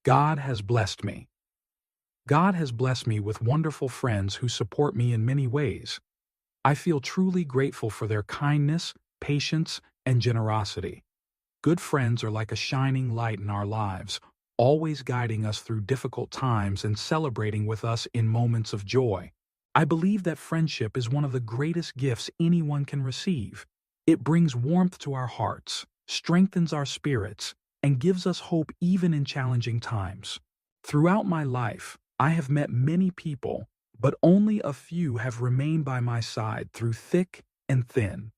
God has blessed me. God has blessed me with wonderful friends who support me in many ways. I feel truly grateful for their kindness, patience, and generosity. Good friends are like a shining light in our lives, always guiding us through difficult times and celebrating with us in moments of joy. I believe that friendship is one of the greatest gifts anyone can receive. It brings warmth to our hearts, strengthens our spirits, and gives us hope even in challenging times. Throughout my life, I have met many people, but only a few have remained by my side through thick and thin.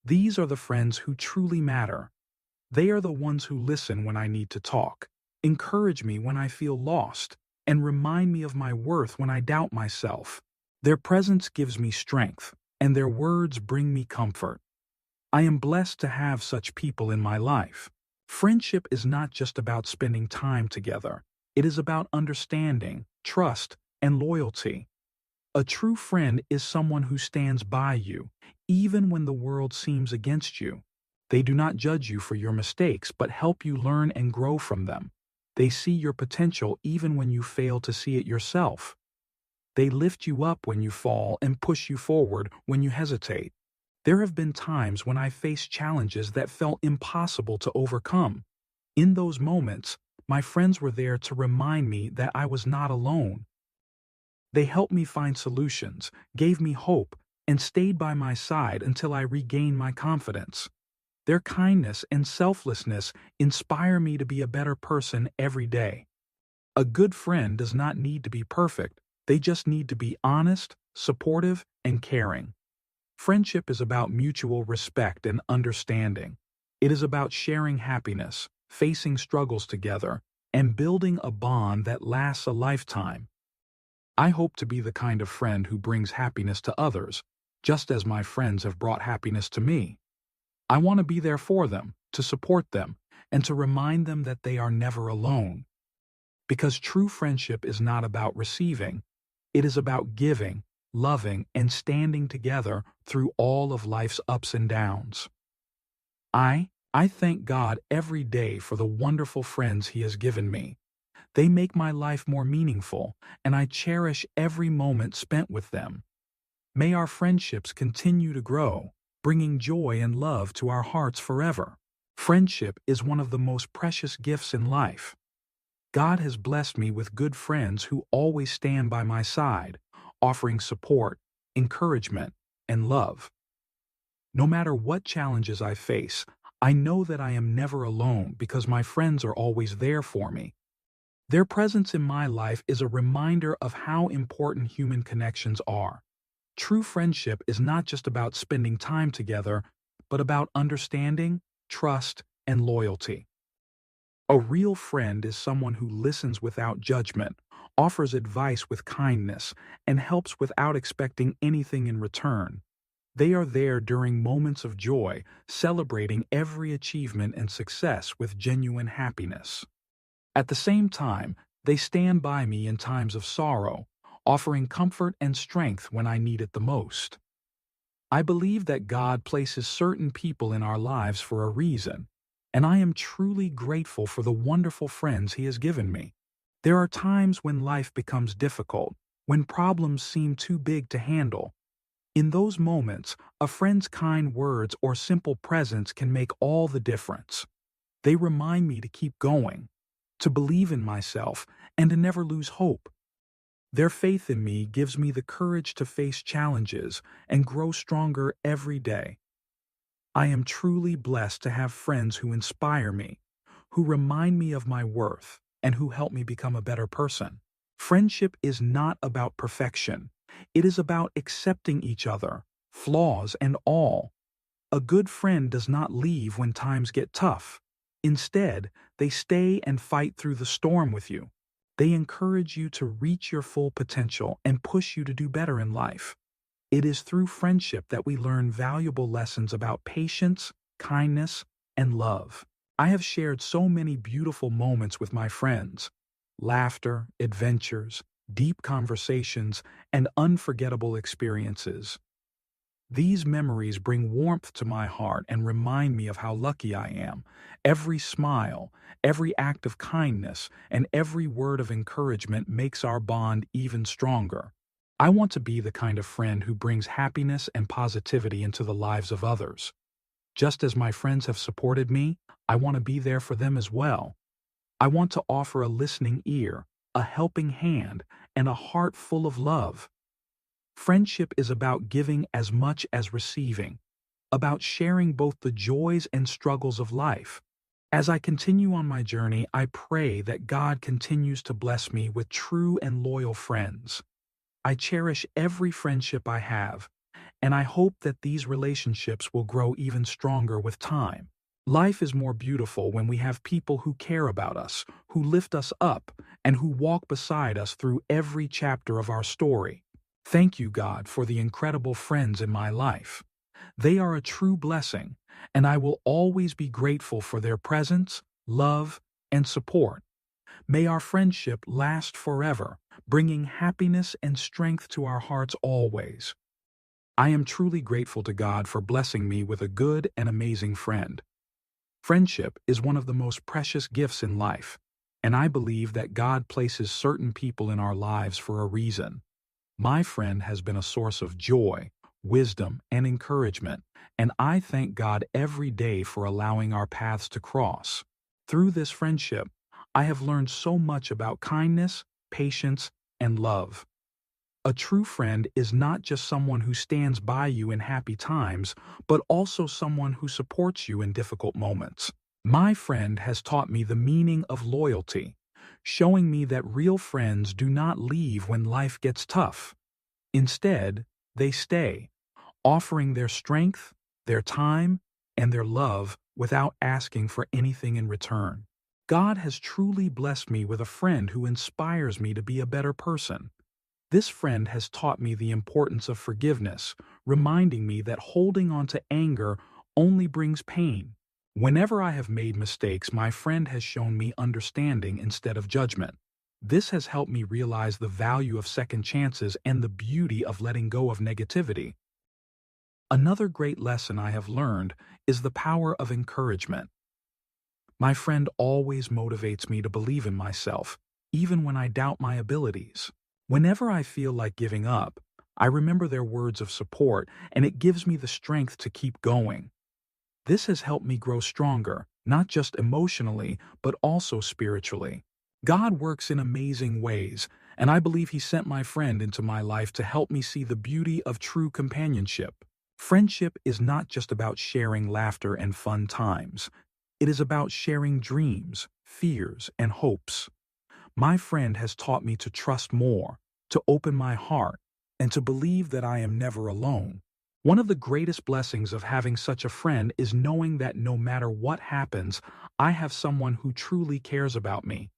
These are the friends who truly matter. They are the ones who listen when I need to talk, encourage me when I feel lost, and remind me of my worth when I doubt myself. Their presence gives me strength, and their words bring me comfort. I am blessed to have such people in my life. Friendship is not just about spending time together. It is about understanding, trust, and loyalty. A true friend is someone who stands by you, even when the world seems against you. They do not judge you for your mistakes, but help you learn and grow from them. They see your potential even when you fail to see it yourself. They lift you up when you fall and push you forward when you hesitate. There have been times when I faced challenges that felt impossible to overcome. In those moments, my friends were there to remind me that I was not alone. They helped me find solutions, gave me hope, and stayed by my side until I regained my confidence. Their kindness and selflessness inspire me to be a better person every day. A good friend does not need to be perfect, they just need to be honest, supportive, and caring. Friendship is about mutual respect and understanding. It is about sharing happiness, facing struggles together, and building a bond that lasts a lifetime. I hope to be the kind of friend who brings happiness to others, just as my friends have brought happiness to me. I want to be there for them, to support them, and to remind them that they are never alone. Because true friendship is not about receiving, it is about giving, loving, and standing together through all of life's ups and downs. I thank God every day for the wonderful friends He has given me. They make my life more meaningful, and I cherish every moment spent with them. May our friendships continue to grow, bringing joy and love to our hearts forever. Friendship is one of the most precious gifts in life. God has blessed me with good friends who always stand by my side, offering support, encouragement, and love. No matter what challenges I face, I know that I am never alone because my friends are always there for me. Their presence in my life is a reminder of how important human connections are. True friendship is not just about spending time together, but about understanding, trust, and loyalty. A real friend is someone who listens without judgment, offers advice with kindness, and helps without expecting anything in return. They are there during moments of joy, celebrating every achievement and success with genuine happiness. At the same time, they stand by me in times of sorrow, offering comfort and strength when I need it the most. I believe that God places certain people in our lives for a reason, and I am truly grateful for the wonderful friends He has given me. There are times when life becomes difficult, when problems seem too big to handle. In those moments, a friend's kind words or simple presence can make all the difference. They remind me to keep going, to believe in myself, and to never lose hope. Their faith in me gives me the courage to face challenges and grow stronger every day. I am truly blessed to have friends who inspire me, who remind me of my worth, and who help me become a better person. Friendship is not about perfection. It is about accepting each other, flaws and all. A good friend does not leave when times get tough. Instead, they stay and fight through the storm with you. They encourage you to reach your full potential and push you to do better in life. It is through friendship that we learn valuable lessons about patience, kindness, and love. I have shared so many beautiful moments with my friends. Laughter, adventures, deep conversations, and unforgettable experiences. These memories bring warmth to my heart and remind me of how lucky I am. Every smile, every act of kindness, and every word of encouragement makes our bond even stronger. I want to be the kind of friend who brings happiness and positivity into the lives of others. Just as my friends have supported me, I want to be there for them as well. I want to offer a listening ear, a helping hand, and a heart full of love. Friendship is about giving as much as receiving, about sharing both the joys and struggles of life. As I continue on my journey, I pray that God continues to bless me with true and loyal friends. I cherish every friendship I have, and I hope that these relationships will grow even stronger with time. Life is more beautiful when we have people who care about us, who lift us up, and who walk beside us through every chapter of our story. Thank you, God, for the incredible friends in my life. They are a true blessing, and I will always be grateful for their presence, love, and support. May our friendship last forever, bringing happiness and strength to our hearts always. I am truly grateful to God for blessing me with a good and amazing friend. Friendship is one of the most precious gifts in life, and I believe that God places certain people in our lives for a reason. My friend has been a source of joy, wisdom, and encouragement, and I thank God every day for allowing our paths to cross. Through this friendship, I have learned so much about kindness, patience, and love. A true friend is not just someone who stands by you in happy times, but also someone who supports you in difficult moments. My friend has taught me the meaning of loyalty, showing me that real friends do not leave when life gets tough. Instead, they stay, offering their strength, their time, and their love without asking for anything in return. God has truly blessed me with a friend who inspires me to be a better person. This friend has taught me the importance of forgiveness, reminding me that holding on to anger only brings pain. Whenever I have made mistakes, my friend has shown me understanding instead of judgment. This has helped me realize the value of second chances and the beauty of letting go of negativity. Another great lesson I have learned is the power of encouragement. My friend always motivates me to believe in myself, even when I doubt my abilities. Whenever I feel like giving up, I remember their words of support, and it gives me the strength to keep going. This has helped me grow stronger, not just emotionally, but also spiritually. God works in amazing ways, and I believe He sent my friend into my life to help me see the beauty of true companionship. Friendship is not just about sharing laughter and fun times. It is about sharing dreams, fears, and hopes. My friend has taught me to trust more, to open my heart, and to believe that I am never alone. One of the greatest blessings of having such a friend is knowing that no matter what happens, I have someone who truly cares about me.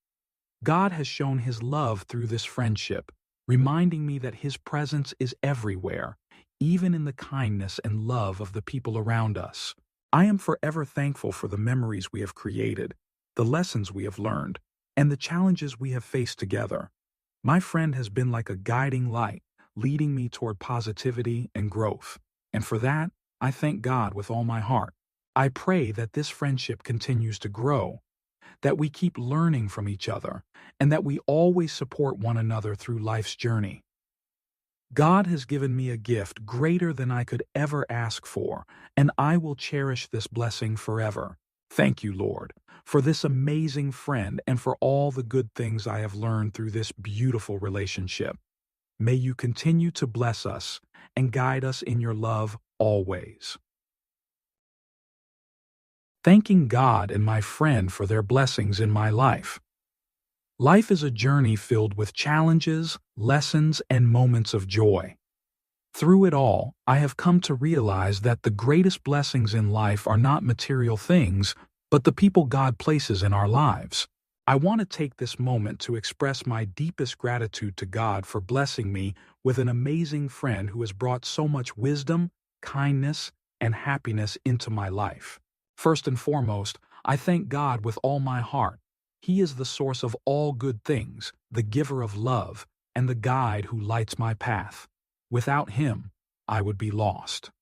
God has shown His love through this friendship, reminding me that His presence is everywhere, even in the kindness and love of the people around us. I am forever thankful for the memories we have created, the lessons we have learned, and the challenges we have faced together. My friend has been like a guiding light, leading me toward positivity and growth. And for that, I thank God with all my heart. I pray that this friendship continues to grow, that we keep learning from each other, and that we always support one another through life's journey. God has given me a gift greater than I could ever ask for, and I will cherish this blessing forever. Thank you, Lord, for this amazing friend and for all the good things I have learned through this beautiful relationship. May you continue to bless us and guide us in your love always. Thanking God and my friend for their blessings in my life. Life is a journey filled with challenges, lessons, and moments of joy. Through it all, I have come to realize that the greatest blessings in life are not material things, but the people God places in our lives. I want to take this moment to express my deepest gratitude to God for blessing me with an amazing friend who has brought so much wisdom, kindness, and happiness into my life. First and foremost, I thank God with all my heart. He is the source of all good things, the giver of love, and the guide who lights my path. Without Him, I would be lost.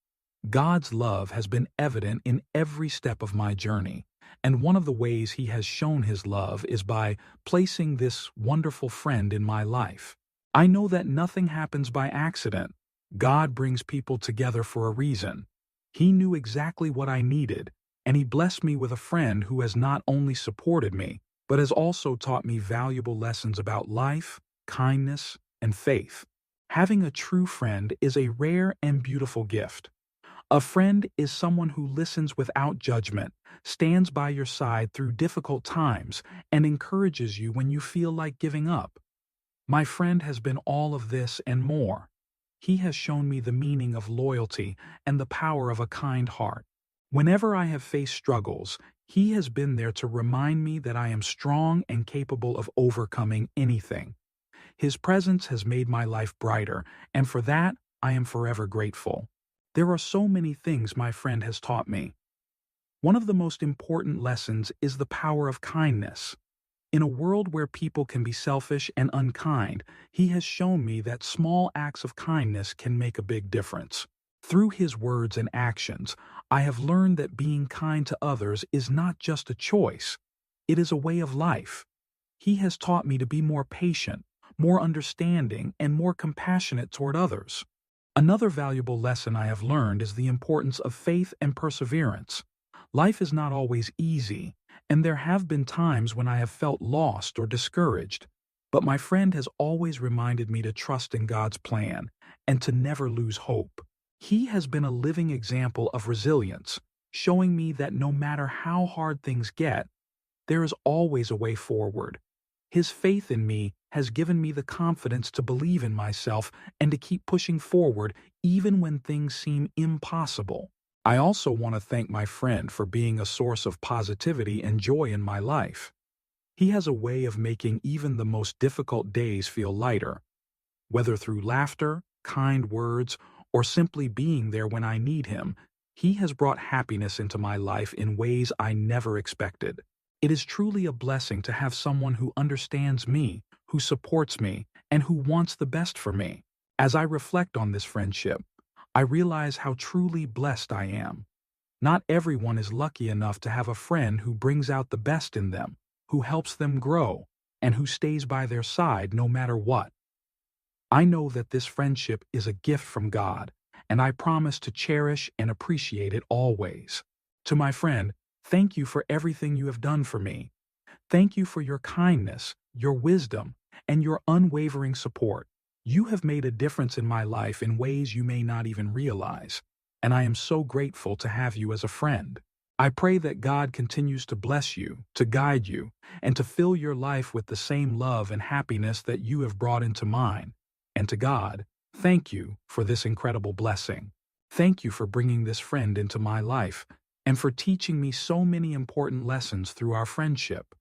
God's love has been evident in every step of my journey, and one of the ways He has shown His love is by placing this wonderful friend in my life. I know that nothing happens by accident. God brings people together for a reason. He knew exactly what I needed, and He blessed me with a friend who has not only supported me, but has also taught me valuable lessons about life, kindness, and faith. Having a true friend is a rare and beautiful gift. A friend is someone who listens without judgment, stands by your side through difficult times, and encourages you when you feel like giving up. My friend has been all of this and more. He has shown me the meaning of loyalty and the power of a kind heart. Whenever I have faced struggles, He has been there to remind me that I am strong and capable of overcoming anything. His presence has made my life brighter, and for that, I am forever grateful. There are so many things my friend has taught me. One of the most important lessons is the power of kindness. In a world where people can be selfish and unkind, He has shown me that small acts of kindness can make a big difference. Through His words and actions, I have learned that being kind to others is not just a choice, it is a way of life. He has taught me to be more patient, more understanding, and more compassionate toward others. Another valuable lesson I have learned is the importance of faith and perseverance. Life is not always easy, and there have been times when I have felt lost or discouraged. But my friend has always reminded me to trust in God's plan and to never lose hope. He has been a living example of resilience, showing me that no matter how hard things get, there is always a way forward. His faith in me has given me the confidence to believe in myself and to keep pushing forward even when things seem impossible. I also want to thank my friend for being a source of positivity and joy in my life. He has a way of making even the most difficult days feel lighter, whether through laughter, kind words, or simply being there when I need him. He has brought happiness into my life in ways I never expected. It is truly a blessing to have someone who understands me, who supports me, and who wants the best for me. As I reflect on this friendship, I realize how truly blessed I am. Not everyone is lucky enough to have a friend who brings out the best in them, who helps them grow, and who stays by their side no matter what. I know that this friendship is a gift from God, and I promise to cherish and appreciate it always. To my friend, thank you for everything you have done for me. Thank you for your kindness, your wisdom, and your unwavering support. You have made a difference in my life in ways you may not even realize, and I am so grateful to have you as a friend. I pray that God continues to bless you, to guide you, and to fill your life with the same love and happiness that you have brought into mine. And to God, thank you for this incredible blessing. Thank you for bringing this friend into my life and for teaching me so many important lessons through our friendship.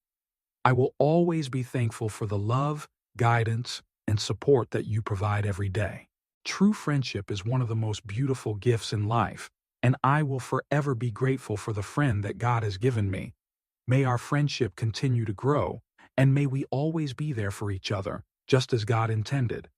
I will always be thankful for the love, guidance, and support that you provide every day. True friendship is one of the most beautiful gifts in life, and I will forever be grateful for the friend that God has given me. May our friendship continue to grow, and may we always be there for each other, just as God intended.